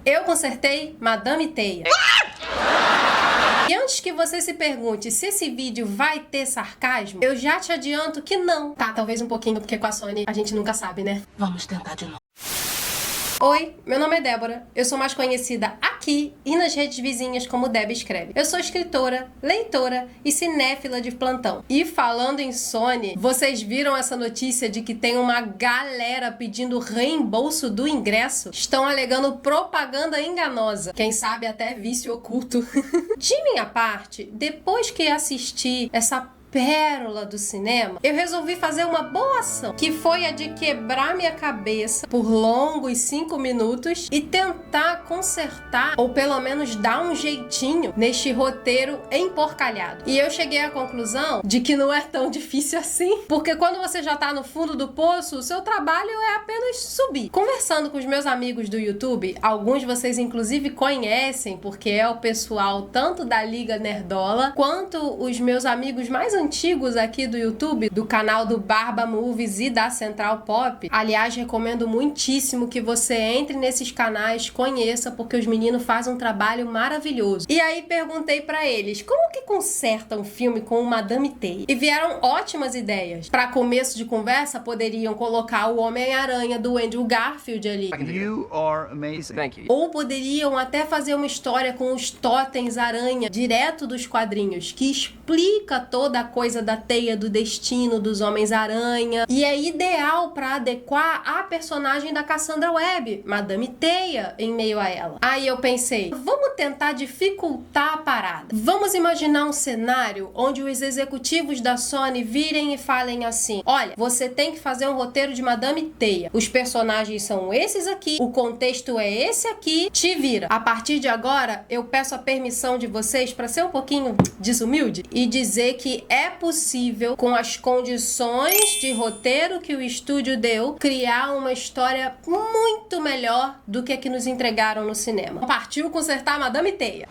Eu consertei Madame Teia. E antes que você se pergunte se esse vídeo vai ter sarcasmo, eu já te adianto que não. Tá, talvez um pouquinho, porque com a Sony a gente nunca sabe, né? Vamos tentar de novo. Oi, meu nome é Débora, eu sou mais conhecida aqui e nas redes vizinhas como Deb Escreve. Eu sou escritora, leitora e cinéfila de plantão. E falando em Sony, vocês viram essa notícia de que tem uma galera pedindo reembolso do ingresso? Estão alegando propaganda enganosa, quem sabe até vício oculto. De minha parte, depois que assisti essa pérola do cinema, eu resolvi fazer uma boa ação, que foi a de quebrar minha cabeça por longos 5 minutos e tentar consertar, ou pelo menos dar um jeitinho neste roteiro emporcalhado. E eu cheguei à conclusão de que não é tão difícil assim, porque quando você já tá no fundo do poço, o seu trabalho é apenas subir. Conversando com os meus amigos do YouTube, alguns de vocês inclusive conhecem, porque é o pessoal tanto da Liga Nerdola, quanto os meus amigos mais antigos aqui do YouTube, do canal do Barba Movies e da Central Pop. Aliás, recomendo muitíssimo que você entre nesses canais, conheça, porque os meninos fazem um trabalho maravilhoso. E aí perguntei pra eles, como que conserta um filme com uma Madame Teia? E vieram ótimas ideias. Pra começo de conversa, poderiam colocar o Homem-Aranha do Andrew Garfield ali. You are amazing. Thank you. Ou poderiam até fazer uma história com os totens aranha direto dos quadrinhos, que explica toda a coisa da teia do destino dos Homens-Aranha. E é ideal para adequar a personagem da Cassandra Webb, Madame Teia, em meio a ela. Aí eu pensei, vamos tentar dificultar a parada. Vamos imaginar um cenário onde os executivos da Sony virem e falem assim: olha, você tem que fazer um roteiro de Madame Teia. Os personagens são esses aqui, o contexto é esse aqui, te vira. A partir de agora, eu peço a permissão de vocês para ser um pouquinho desumilde e dizer que é possível, com as condições de roteiro que o estúdio deu, criar uma história muito melhor do que a que nos entregaram no cinema. Partiu consertar Madame Teia.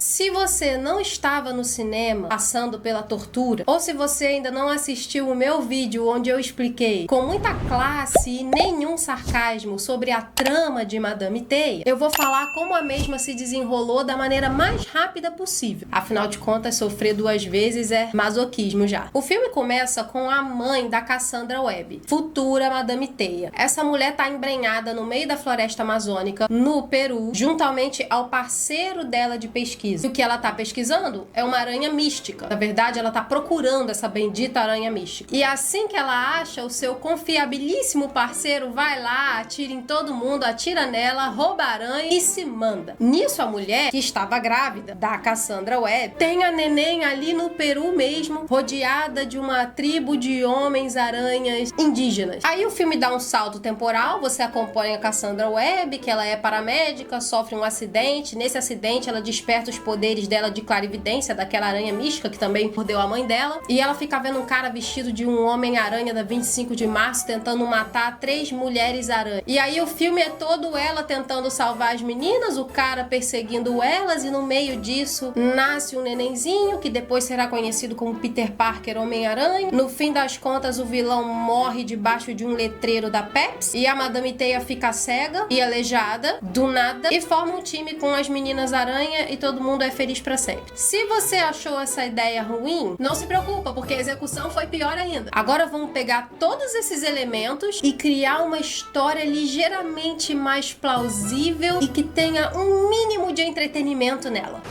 Se você não estava no cinema passando pela tortura, ou se você ainda não assistiu o meu vídeo onde eu expliquei com muita classe e nenhum sarcasmo sobre a trama de Madame Teia, eu vou falar como a mesma se desenrolou da maneira mais rápida possível. Afinal de contas, sofrer 2 vezes é masoquismo já. O filme começa com a mãe da Cassandra Webb, futura Madame Teia. Essa mulher tá embrenhada no meio da floresta amazônica, no Peru, juntamente ao parceiro dela de pesquisa. E o que ela tá pesquisando é uma aranha mística. Na verdade, ela tá procurando essa bendita aranha mística. E assim que ela acha, o seu confiabilíssimo parceiro vai lá, atira em todo mundo, atira nela, rouba a aranha e se manda. Nisso, a mulher, que estava grávida, da Cassandra Webb, tem a neném ali no Peru mesmo, rodeada de uma tribo de homens-aranhas indígenas. Aí o filme dá um salto temporal, você acompanha a Cassandra Webb, que ela é paramédica, sofre um acidente. Nesse acidente, ela desperta os poderes dela de clarividência, daquela aranha mística que também mordeu a mãe dela, e ela fica vendo um cara vestido de um Homem-Aranha da 25 de março tentando matar 3 mulheres-aranha. E aí o filme é todo ela tentando salvar as meninas, o cara perseguindo elas, e no meio disso nasce um nenenzinho que depois será conhecido como Peter Parker Homem-Aranha. No fim das contas, o vilão morre debaixo de um letreiro da Pepsi, e a Madame Teia fica cega e aleijada do nada e forma um time com as meninas-aranha e todo mundo é feliz pra sempre. Se você achou essa ideia ruim, não se preocupa, porque a execução foi pior ainda. Agora vamos pegar todos esses elementos e criar uma história ligeiramente mais plausível e que tenha um mínimo de entretenimento nela.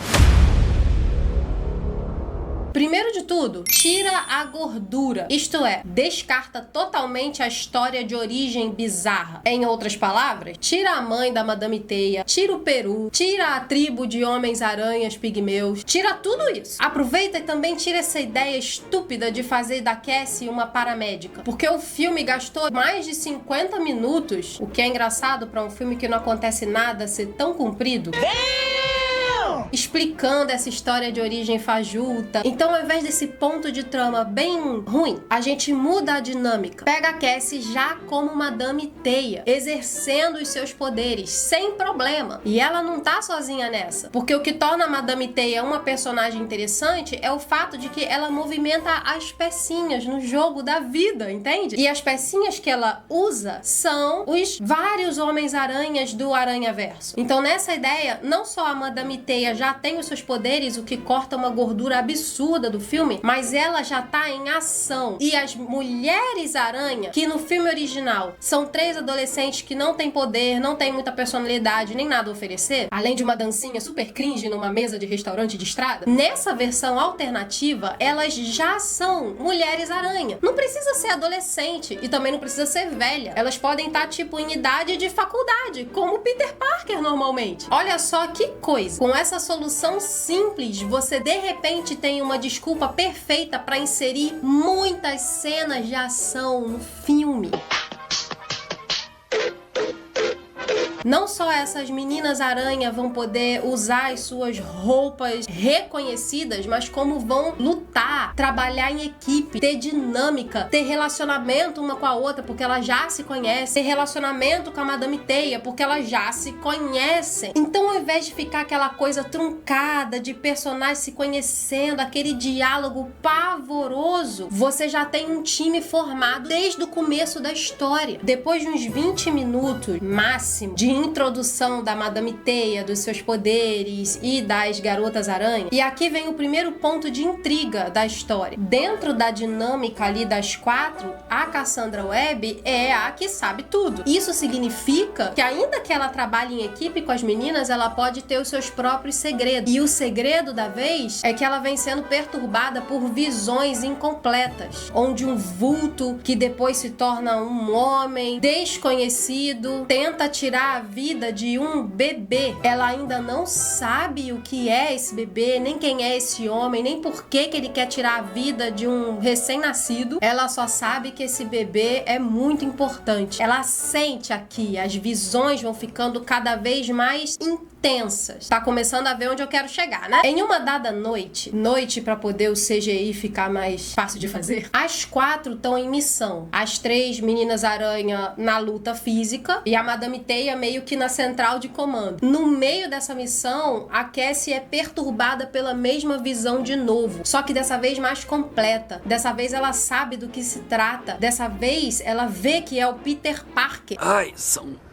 Primeiro de tudo, tira a gordura, isto é, descarta totalmente a história de origem bizarra. Em outras palavras, tira a mãe da Madame Teia, tira o Peru, tira a tribo de homens-aranhas pigmeus, tira tudo isso. Aproveita e também tira essa ideia estúpida de fazer da Cassie uma paramédica, porque o filme gastou mais de 50 minutos, o que é engraçado para um filme que não acontece nada ser tão comprido. menor, explicando essa história de origem fajuta. Então, ao invés desse ponto de trama bem ruim, a gente muda a dinâmica. Pega a Cassie já como Madame Teia, exercendo os seus poderes, sem problema. E ela não tá sozinha nessa. Porque o que torna a Madame Teia uma personagem interessante é o fato de que ela movimenta as pecinhas no jogo da vida, entende? E as pecinhas que ela usa são os vários Homens-Aranhas do Aranhaverso. Então, nessa ideia, não só a Madame Teia já tem os seus poderes, o que corta uma gordura absurda do filme, mas ela já tá em ação. E as Mulheres-Aranha, que no filme original são 3 adolescentes que não têm poder, não têm muita personalidade, nem nada a oferecer, além de uma dancinha super cringe numa mesa de restaurante de estrada, nessa versão alternativa, elas já são Mulheres-Aranha. Não precisa ser adolescente e também não precisa ser velha. Elas podem estar, tipo, em idade de faculdade, como Peter Parker normalmente. Olha só que coisa. Com essa solução simples, você de repente tem uma desculpa perfeita para inserir muitas cenas de ação no filme. Não só essas meninas aranha vão poder usar as suas roupas reconhecidas, mas como vão lutar, trabalhar em equipe, ter dinâmica, ter relacionamento uma com a outra, porque elas já se conhecem, ter relacionamento com a Madame Teia, porque elas já se conhecem. Então, ao invés de ficar aquela coisa truncada de personagens se conhecendo, aquele diálogo pavoroso, você já tem um time formado desde o começo da história. Depois de uns 20 minutos máximo de introdução da Madame Teia, dos seus poderes e das Garotas Aranha. E aqui vem o primeiro ponto de intriga da história. Dentro da dinâmica ali das 4, a Cassandra Webb é a que sabe tudo. Isso significa que, ainda que ela trabalhe em equipe com as meninas, ela pode ter os seus próprios segredos. E o segredo da vez é que ela vem sendo perturbada por visões incompletas, onde um vulto que depois se torna um homem desconhecido tenta tirar a vida de um bebê. Ela ainda não sabe o que é esse bebê, nem quem é esse homem, nem por que ele quer tirar a vida de um recém-nascido. Ela só sabe que esse bebê é muito importante. Ela sente aqui, as visões vão ficando cada vez mais intensas. Tá começando a ver onde eu quero chegar, né? Em uma dada noite pra poder o CGI ficar mais fácil de fazer, as 4 estão em missão. As 3 meninas aranha na luta física e a Madame Teia meio que na central de comando. No meio dessa missão, a Cassie é perturbada pela mesma visão de novo, só que dessa vez mais completa. Dessa vez ela sabe do que se trata. Dessa vez ela vê que é o Peter Parker. Ai,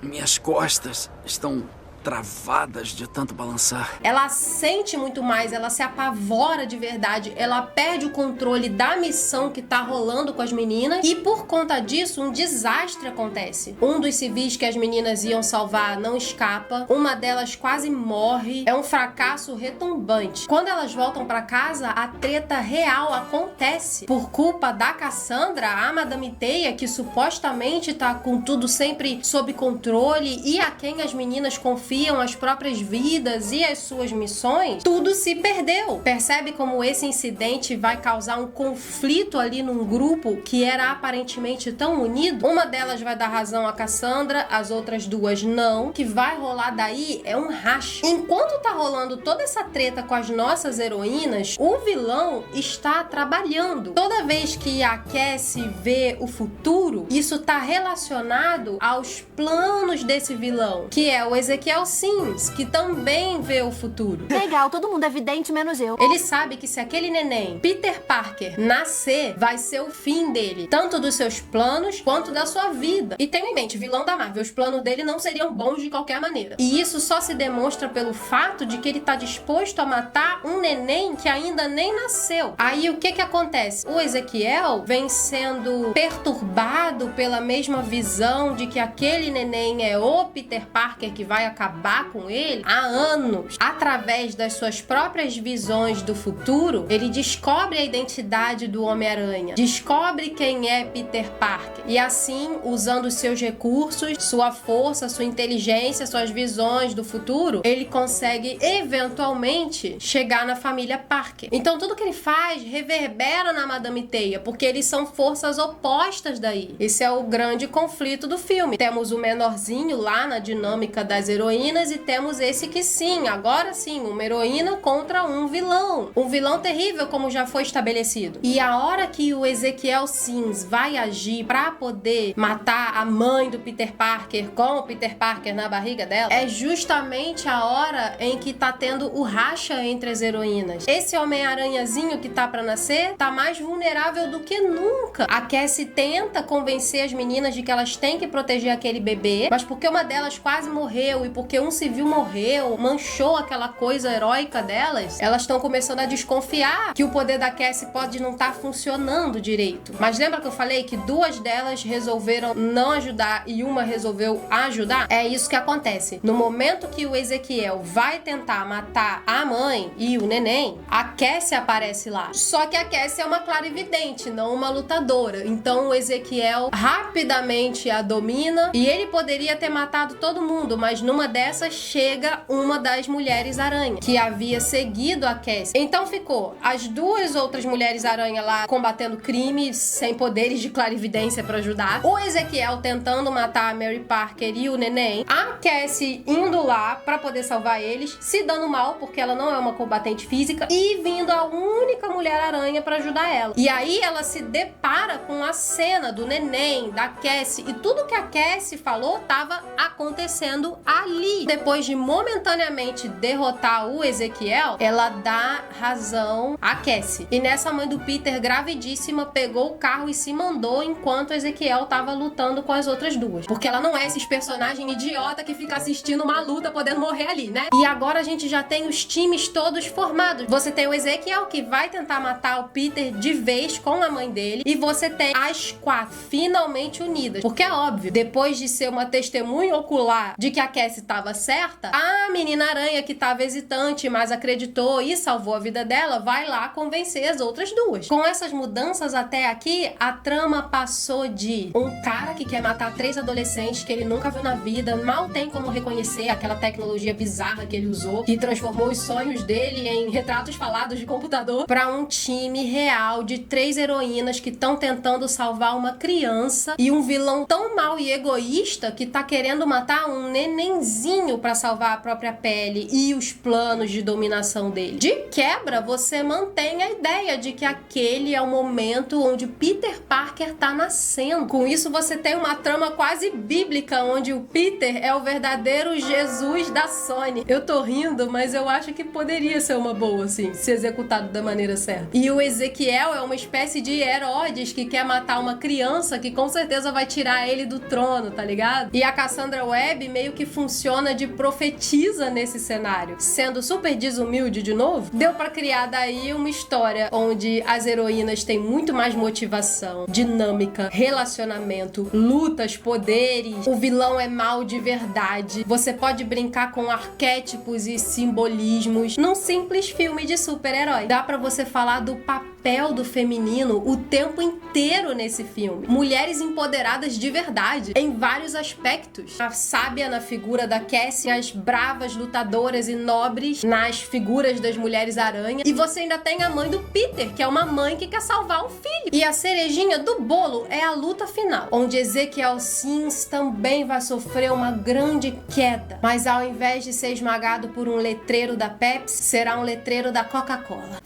minhas costas estão travadas de tanto balançar. Ela sente muito mais, ela se apavora de verdade, ela perde o controle da missão que tá rolando com as meninas e por conta disso um desastre acontece. Um dos civis que as meninas iam salvar não escapa, uma delas quase morre, é um fracasso retumbante. Quando elas voltam pra casa, a treta real acontece por culpa da Cassandra, a Madame Teia, que supostamente tá com tudo sempre sob controle e a quem as meninas confiam as próprias vidas e as suas missões, tudo se perdeu. Percebe como esse incidente vai causar um conflito ali num grupo que era aparentemente tão unido? Uma delas vai dar razão a Cassandra, as outras 2 não. O que vai rolar daí é um racha. Enquanto tá rolando toda essa treta com as nossas heroínas, o vilão está trabalhando. Toda vez que a Cassie vê o futuro, isso tá relacionado aos planos desse vilão, que é o Ezequiel Sims, que também vê o futuro. Legal, todo mundo é vidente, menos eu. Ele sabe que se aquele neném, Peter Parker, nascer, vai ser o fim dele, tanto dos seus planos quanto da sua vida. E tenha em mente, vilão da Marvel, os planos dele não seriam bons de qualquer maneira. E isso só se demonstra pelo fato de que ele tá disposto a matar um neném que ainda nem nasceu. Aí o que acontece? O Ezequiel vem sendo perturbado pela mesma visão de que aquele neném é o Peter Parker que vai acabar com ele há anos. Através das suas próprias visões do futuro, ele descobre a identidade do Homem-Aranha, descobre quem é Peter Parker. E assim, usando os seus recursos, sua força, sua inteligência, suas visões do futuro, ele consegue eventualmente chegar na família Parker. Então tudo que ele faz reverbera na Madame Teia, porque eles são forças opostas daí. Esse é o grande conflito do filme. Temos o menorzinho lá na dinâmica das heroínas heroínas e temos esse que sim, agora sim, uma heroína contra um vilão. Um vilão terrível, como já foi estabelecido. E a hora que o Ezequiel Sims vai agir pra poder matar a mãe do Peter Parker com o Peter Parker na barriga dela, é justamente a hora em que tá tendo o racha entre as heroínas. Esse Homem-Aranhazinho que tá pra nascer tá mais vulnerável do que nunca. A Cassie tenta convencer as meninas de que elas têm que proteger aquele bebê, mas porque uma delas quase morreu e porque um civil morreu, manchou aquela coisa heróica delas, elas estão começando a desconfiar que o poder da Cassie pode não estar funcionando direito. Mas lembra que eu falei que duas delas resolveram não ajudar e uma resolveu ajudar? É isso que acontece. No momento que o Ezequiel vai tentar matar a mãe e o neném, a Cassie aparece lá. Só que a Cassie é uma clarividente, não uma lutadora. Então o Ezequiel rapidamente a domina e ele poderia ter matado todo mundo, mas numa dessas chega uma das Mulheres-Aranha, que havia seguido a Cassie. Então ficou as duas outras Mulheres-Aranha lá combatendo crime, sem poderes de clarividência pra ajudar. O Ezequiel tentando matar a Mary Parker e o neném. A Cassie indo lá pra poder salvar eles, se dando mal, porque ela não é uma combatente física, e vindo a única Mulher-Aranha pra ajudar ela. E aí ela se depara com a cena do neném, da Cassie, e tudo que a Cassie falou tava acontecendo ali. Depois de momentaneamente derrotar o Ezequiel, ela dá razão a Cassie. E nessa, a mãe do Peter, gravidíssima, pegou o carro e se mandou enquanto o Ezequiel tava lutando com as outras duas. Porque ela não é esses personagens idiota que fica assistindo uma luta podendo morrer ali, né? E agora a gente já tem os times todos formados. Você tem o Ezequiel que vai tentar matar o Peter de vez com a mãe dele, e você tem as quatro finalmente unidas. Porque é óbvio, depois de ser uma testemunha ocular de que a Cassie tava certa, a menina aranha que tava hesitante, mas acreditou e salvou a vida dela, vai lá convencer as outras duas. Com essas mudanças até aqui, a trama passou de um cara que quer matar 3 adolescentes que ele nunca viu na vida, mal tem como reconhecer aquela tecnologia bizarra que ele usou, que transformou os sonhos dele em retratos falados de computador, pra um time real de 3 heroínas que estão tentando salvar uma criança e um vilão tão mau e egoísta que tá querendo matar um nenenzinho pra salvar a própria pele e os planos de dominação dele. De quebra, você mantém a ideia de que aquele é o momento onde Peter Parker tá nascendo. Com isso, você tem uma trama quase bíblica, onde o Peter é o verdadeiro Jesus da Sony. Eu tô rindo, mas eu acho que poderia ser uma boa, assim, se executado da maneira certa. E o Ezequiel é uma espécie de Herodes que quer matar uma criança que com certeza vai tirar ele do trono, tá ligado? E a Cassandra Webb meio que funciona de profetisa nesse cenário. Sendo super desumilde de novo, deu pra criar daí uma história onde as heroínas têm muito mais motivação, dinâmica, relacionamento, lutas, poderes. O vilão é mau de verdade. Você pode brincar com arquétipos e simbolismos num simples filme de super-herói. Dá pra você falar do papel do feminino o tempo inteiro nesse filme. Mulheres empoderadas de verdade, em vários aspectos. A sábia na figura da Cassie, as bravas lutadoras e nobres nas figuras das Mulheres-Aranha. E você ainda tem a mãe do Peter, que é uma mãe que quer salvar o filho. E a cerejinha do bolo é a luta final, onde Ezequiel Sims também vai sofrer uma grande queda. Mas ao invés de ser esmagado por um letreiro da Pepsi, será um letreiro da Coca-Cola.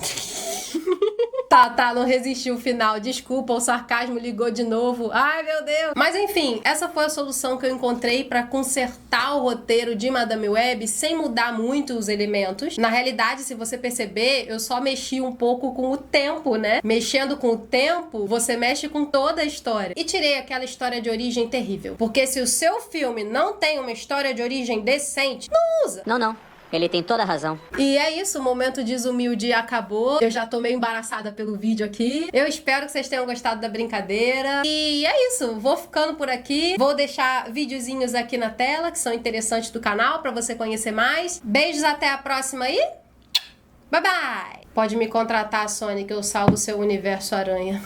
Tá, não resistiu o final. Desculpa, o sarcasmo ligou de novo. Ai, meu Deus. Mas enfim, essa foi a solução que eu encontrei pra consertar o roteiro de Madame Web sem mudar muito os elementos. Na realidade, se você perceber, eu só mexi um pouco com o tempo, né? Mexendo com o tempo, você mexe com toda a história. E tirei aquela história de origem terrível. Porque se o seu filme não tem uma história de origem decente, não usa. Não. Ele tem toda a razão. E é isso, o momento desumilde acabou. Eu já tô meio embaraçada pelo vídeo aqui. Eu espero que vocês tenham gostado da brincadeira. E é isso, vou ficando por aqui. Vou deixar videozinhos aqui na tela que são interessantes do canal pra você conhecer mais. Beijos, até a próxima e... Bye, bye! Pode me contratar, Sony, que eu salvo seu universo aranha.